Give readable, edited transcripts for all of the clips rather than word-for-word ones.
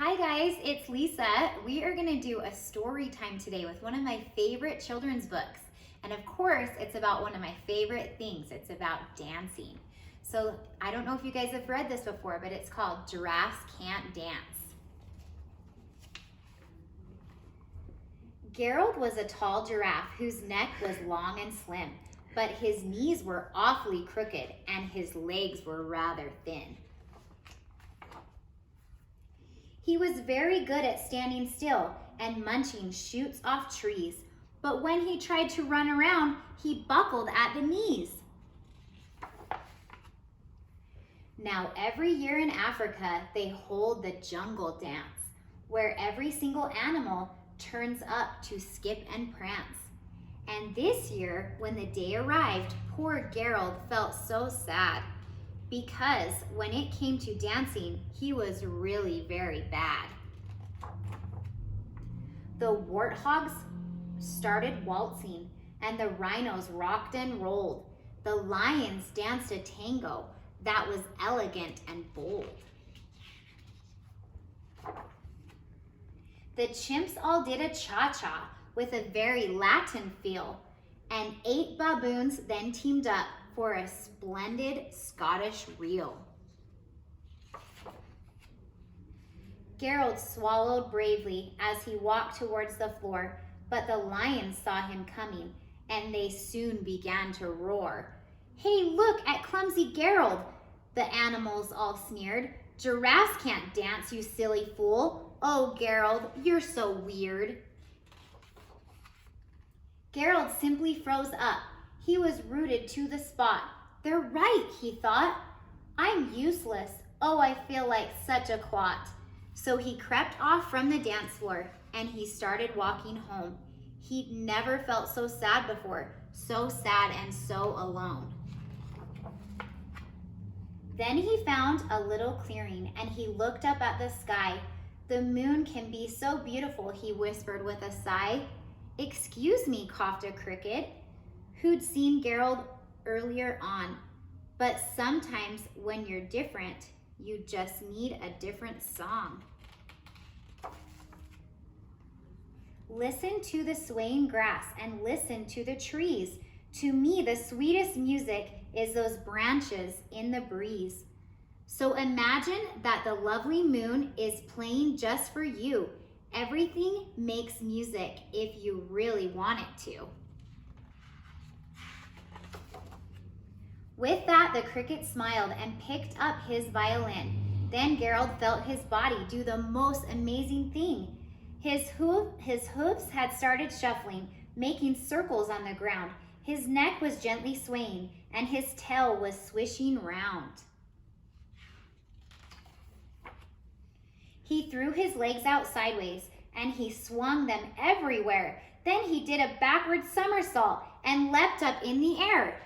Hi guys, it's Lisa. We are gonna do a story time today with one of my favorite children's books. And of course, it's about one of my favorite things. It's about dancing. So I don't know if you guys have read this before, but it's called Giraffes Can't Dance. Gerald was a tall giraffe whose neck was long and slim, but his knees were awfully crooked and his legs were rather thin. He was very good at standing still and munching shoots off trees, but when he tried to run around, he buckled at the knees. Now, every year in Africa, they hold the jungle dance, where every single animal turns up to skip and prance. And this year, when the day arrived, poor Gerald felt so sad, because when it came to dancing, he was really very bad. The warthogs started waltzing, and the rhinos rocked and rolled. The lions danced a tango that was elegant and bold. The chimps all did a cha-cha with a very Latin feel, and 8 baboons then teamed up for a splendid Scottish reel. Gerald swallowed bravely as he walked towards the floor, but the lions saw him coming, and they soon began to roar. "Hey, look at clumsy Gerald," the animals all sneered. "Giraffes can't dance, you silly fool. Oh, Gerald, you're so weird." Gerald simply froze up. He was rooted to the spot. "They're right," he thought. "I'm useless. Oh, I feel like such a clot." So he crept off from the dance floor and he started walking home. He'd never felt so sad before, so sad and so alone. Then he found a little clearing and he looked up at the sky. "The moon can be so beautiful," he whispered with a sigh. "Excuse me," coughed a cricket, who'd seen Gerald earlier on. "But sometimes when you're different, you just need a different song." Listen to the swaying grass and listen to the trees. To me, the sweetest music is those branches in the breeze. So imagine that the lovely moon is playing just for you. Everything makes music if you really want it to. With that, the cricket smiled and picked up his violin. Then Gerald felt his body do the most amazing thing. His hooves had started shuffling, making circles on the ground. His neck was gently swaying, and his tail was swishing round. He threw his legs out sideways, and he swung them everywhere. Then he did a backward somersault and leapt up in the air.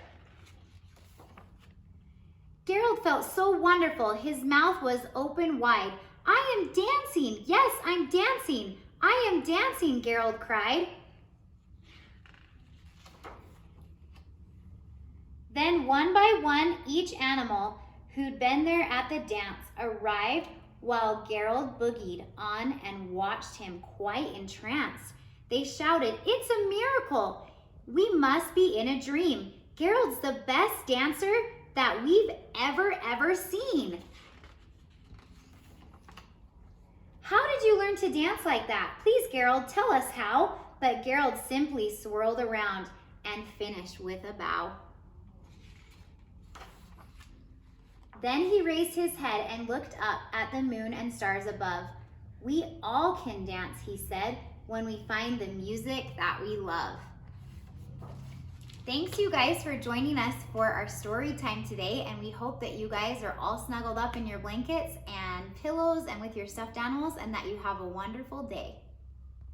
Gerald felt so wonderful. His mouth was open wide. "I am dancing! Yes, I'm dancing! I am dancing!" Gerald cried. Then one by one, each animal who'd been there at the dance arrived while Gerald boogied on and watched him quite entranced. They shouted, "It's a miracle! We must be in a dream. Gerald's the best dancer that we've ever seen." "How did you learn to dance like that? Please, Gerald, tell us how." But Gerald simply swirled around and finished with a bow. Then he raised his head and looked up at the moon and stars above. "We all can dance," he said, "when we find the music that we love." Thanks you guys for joining us for our story time today, and we hope that you guys are all snuggled up in your blankets and pillows and with your stuffed animals, and that you have a wonderful day.